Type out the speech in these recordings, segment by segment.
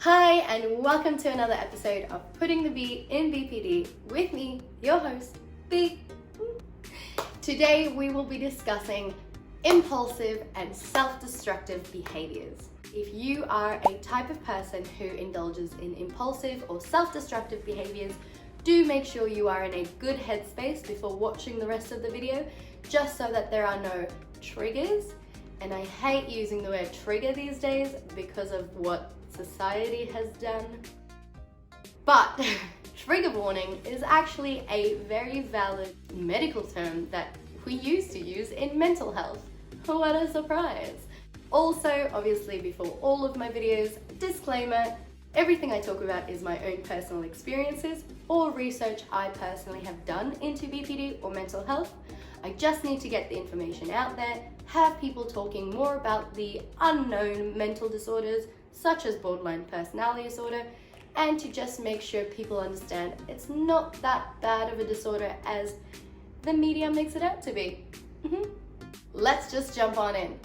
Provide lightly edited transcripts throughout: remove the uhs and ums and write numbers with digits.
Hi, and welcome to another episode of Putting the B in BPD with me, your host, B. Today we will be discussing impulsive and self-destructive behaviors. If you are a type of person who indulges in impulsive or self-destructive behaviors, do make sure you are in a good headspace before watching the rest of the video, just so that there are no triggers. And I hate using the word trigger these days because of what society has done. But trigger warning is actually a very valid medical term that we used to use in mental health. What a surprise! Also, obviously, before all of my videos, disclaimer, everything I talk about is my own personal experiences or research I personally have done into BPD or mental health. I just need to get the information out there, have people talking more about the unknown mental disorders such as borderline personality disorder, and to just make sure people understand it's not that bad of a disorder as the media makes it out to be. Let's just jump on in.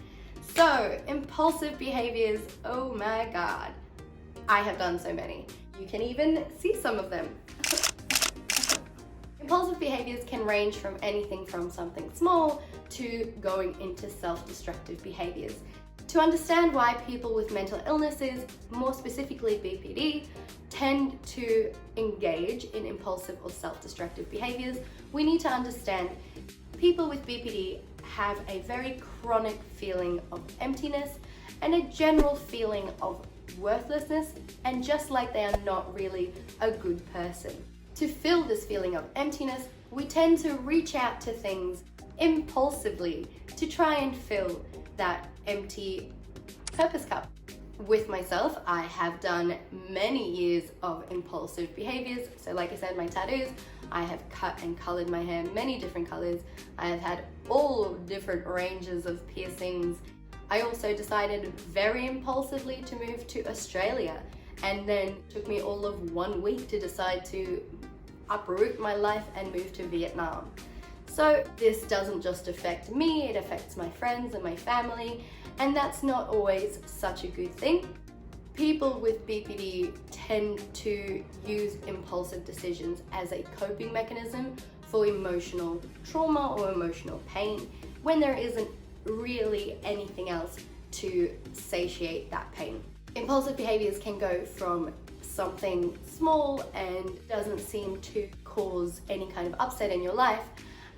So, impulsive behaviors, oh my god. I have done so many. You can even see some of them. Impulsive behaviors can range from anything from something small to going into self-destructive behaviors. To understand why people with mental illnesses, more specifically BPD, tend to engage in impulsive or self-destructive behaviors, we need to understand people with BPD have a very chronic feeling of emptiness and a general feeling of worthlessness, and just like they are not really a good person. To fill this feeling of emptiness, we tend to reach out to things impulsively to try and fill that empty purpose cup. With myself, I have done many years of impulsive behaviors. So like I said, my tattoos, I have cut and colored my hair many different colors. I have had all different ranges of piercings. I also decided very impulsively to move to Australia, and then it took me all of 1 week to decide to uproot my life and move to Vietnam. So this doesn't just affect me, it affects my friends and my family, and that's not always such a good thing. People with BPD tend to use impulsive decisions as a coping mechanism for emotional trauma or emotional pain when there isn't really anything else to satiate that pain. Impulsive behaviors can go from something small and doesn't seem to cause any kind of upset in your life,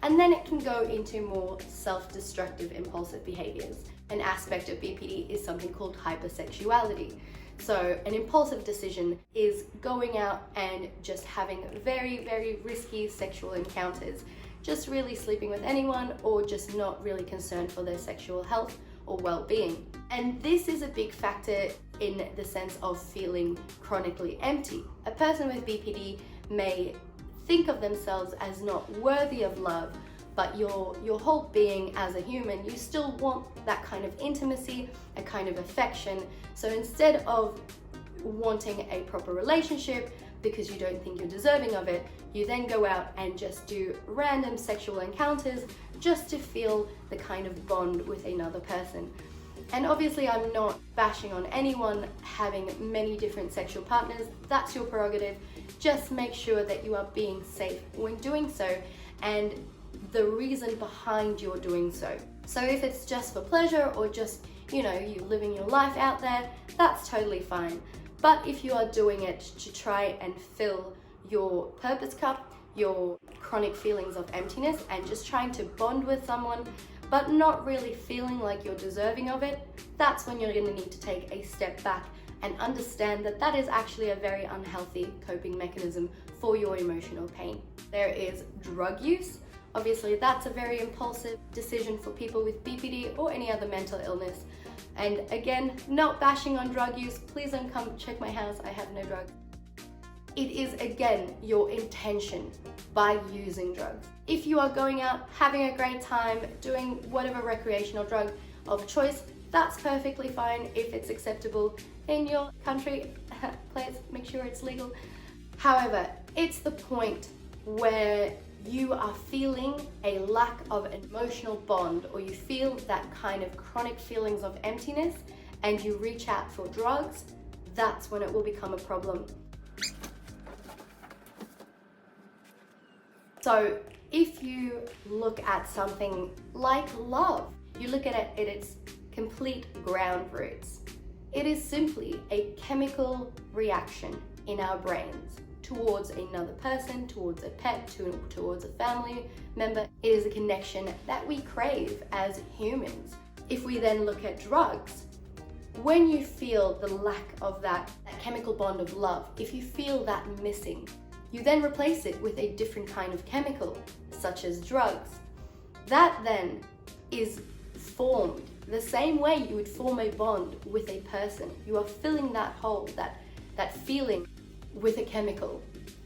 and then it can go into more self-destructive impulsive behaviors. An aspect of BPD is something called hypersexuality. So an impulsive decision is going out and just having very, very risky sexual encounters, just really sleeping with anyone or just not really concerned for their sexual health or well-being. And this is a big factor in the sense of feeling chronically empty. A person with BPD may think of themselves as not worthy of love, but your whole being as a human, you still want that kind of intimacy, a kind of affection. So instead of wanting a proper relationship because you don't think you're deserving of it, you then go out and just do random sexual encounters just to feel the kind of bond with another person. And obviously I'm not bashing on anyone having many different sexual partners, that's your prerogative. Just make sure that you are being safe when doing so and the reason behind your doing so. So if it's just for pleasure or just, you living your life out there, that's totally fine. But if you are doing it to try and fill your purpose cup, your chronic feelings of emptiness, and just trying to bond with someone, but not really feeling like you're deserving of it, that's when you're gonna need to take a step back and understand that that is actually a very unhealthy coping mechanism for your emotional pain. There is drug use. Obviously, that's a very impulsive decision for people with BPD or any other mental illness. And again, not bashing on drug use. Please don't come check my house, I have no drugs. It is, again, your intention by using drugs. If you are going out, having a great time, doing whatever recreational drug of choice, that's perfectly fine if it's acceptable in your country. Please make sure it's legal. However, it's the point where you are feeling a lack of an emotional bond, or you feel that kind of chronic feelings of emptiness and you reach out for drugs, that's when it will become a problem. So if you look at something like love, you look at it at its complete ground roots. It is simply a chemical reaction in our brains towards another person, towards a pet, towards a family member. It is a connection that we crave as humans. If we then look at drugs, when you feel the lack of that chemical bond of love, if you feel that missing, you then replace it with a different kind of chemical, such as drugs. That then is formed the same way you would form a bond with a person. You are filling that hole, that feeling with a chemical.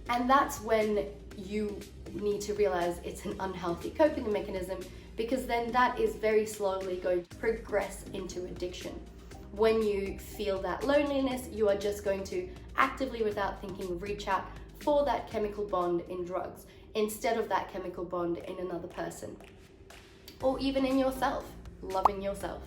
And that's when you need to realize it's an unhealthy coping mechanism, because then that is very slowly going to progress into addiction. When you feel that loneliness, you are just going to actively, without thinking, reach out for that chemical bond in drugs instead of that chemical bond in another person, or even in yourself, loving yourself.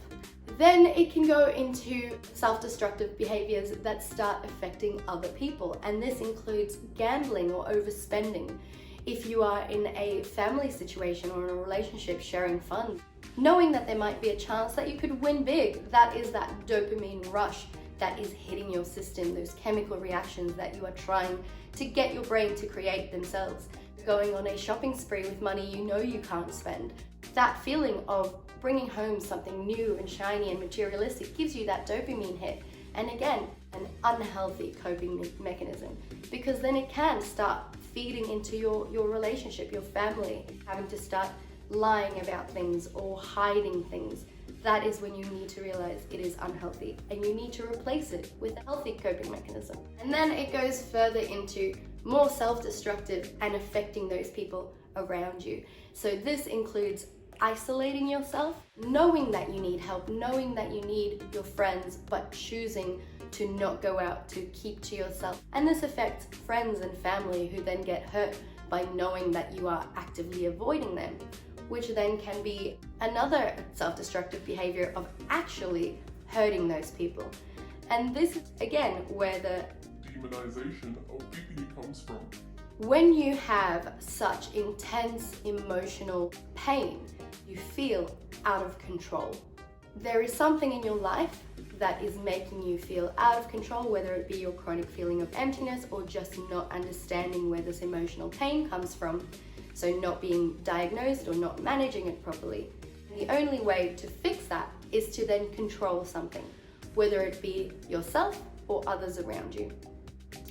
Then it can go into self-destructive behaviors that start affecting other people, and this includes gambling or overspending. If you are in a family situation or in a relationship sharing funds, knowing that there might be a chance that you could win big, that is that dopamine rush that is hitting your system, those chemical reactions that you are trying to get your brain to create themselves. Going on a shopping spree with money you know you can't spend, that feeling of bringing home something new and shiny and materialistic gives you that dopamine hit. And again, an unhealthy coping mechanism, because then it can start feeding into your relationship, your family, having to start lying about things or hiding things. That is when you need to realize it is unhealthy and you need to replace it with a healthy coping mechanism. And then it goes further into more self-destructive and affecting those people around you. So this includes isolating yourself, knowing that you need help, knowing that you need your friends, but choosing to not go out, to keep to yourself. And this affects friends and family who then get hurt by knowing that you are actively avoiding them, which then can be another self-destructive behavior of actually hurting those people. And this is again where the demonization of BPD comes from. When you have such intense emotional pain, you feel out of control. There is something in your life that is making you feel out of control, whether it be your chronic feeling of emptiness or just not understanding where this emotional pain comes from. So not being diagnosed or not managing it properly. The only way to fix that is to then control something, whether it be yourself or others around you.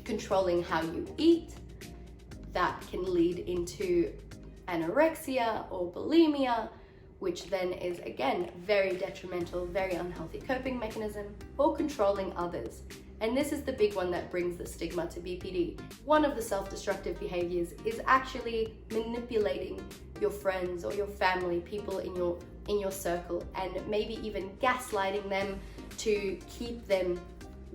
Controlling how you eat, that can lead into anorexia or bulimia, which then is again very detrimental, very unhealthy coping mechanism, or controlling others. And this is the big one that brings the stigma to BPD. One of the self-destructive behaviors is actually manipulating your friends or your family, people in your circle, and maybe even gaslighting them to keep them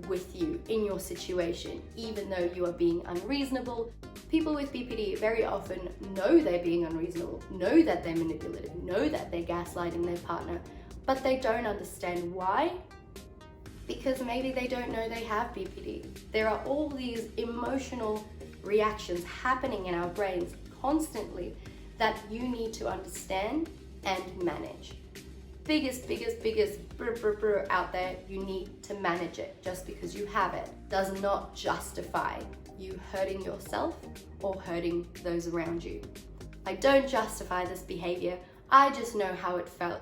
with you in your situation, even though you are being unreasonable. People with BPD very often know they're being unreasonable, know that they're manipulative, know that they're gaslighting their partner, but they don't understand why. Because maybe they don't know they have BPD. There are all these emotional reactions happening in our brains constantly that you need to understand and manage. Biggest brr out there, you need to manage it. Just because you have it does not justify you hurting yourself or hurting those around you. I don't justify this behavior, I just know how it felt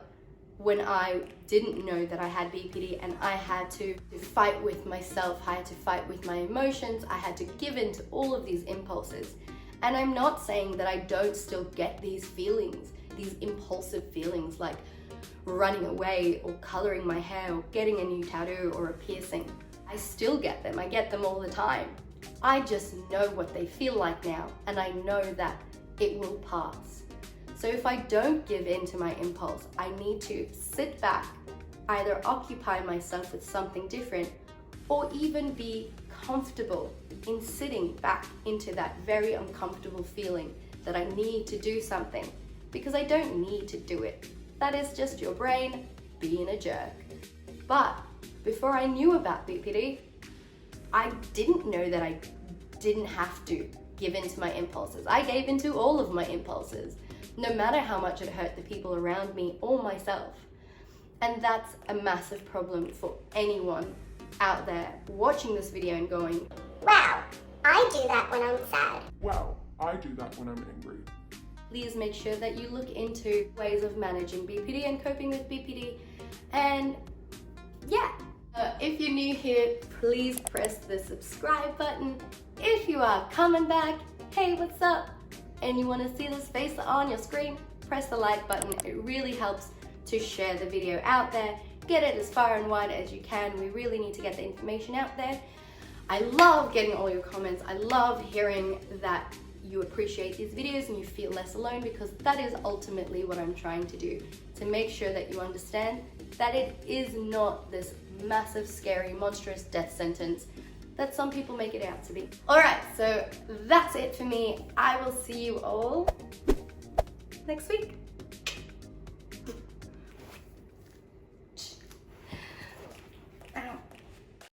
when I didn't know that I had BPD and I had to fight with myself, I had to fight with my emotions, I had to give in to all of these impulses. And I'm not saying that I don't still get these feelings, these impulsive feelings like running away or coloring my hair or getting a new tattoo or a piercing. I still get them, I get them all the time. I just know what they feel like now, and I know that it will pass. So if I don't give in to my impulse, I need to sit back, either occupy myself with something different, or even be comfortable in sitting back into that very uncomfortable feeling that I need to do something, because I don't need to do it. That is just your brain being a jerk. But before I knew about BPD, I didn't know that I didn't have to give in to my impulses. I gave in to all of my impulses, no matter how much it hurt the people around me or myself. And that's a massive problem for anyone out there watching this video and going, wow, I do that when I'm sad. Wow, I do that when I'm angry. Please make sure that you look into ways of managing BPD and coping with BPD. And yeah, if you're new here, please press the subscribe button. If you are coming back, hey, what's up? And you want to see this face on your screen, press the like button. It really helps to share the video out there. Get it as far and wide as you can. We really need to get the information out there. I love getting all your comments. I love hearing that you appreciate these videos and you feel less alone, because that is ultimately what I'm trying to do, to make sure that you understand that it is not this massive, scary, monstrous death sentence that some people make it out to be. Alright, so that's it for me. I will see you all next week.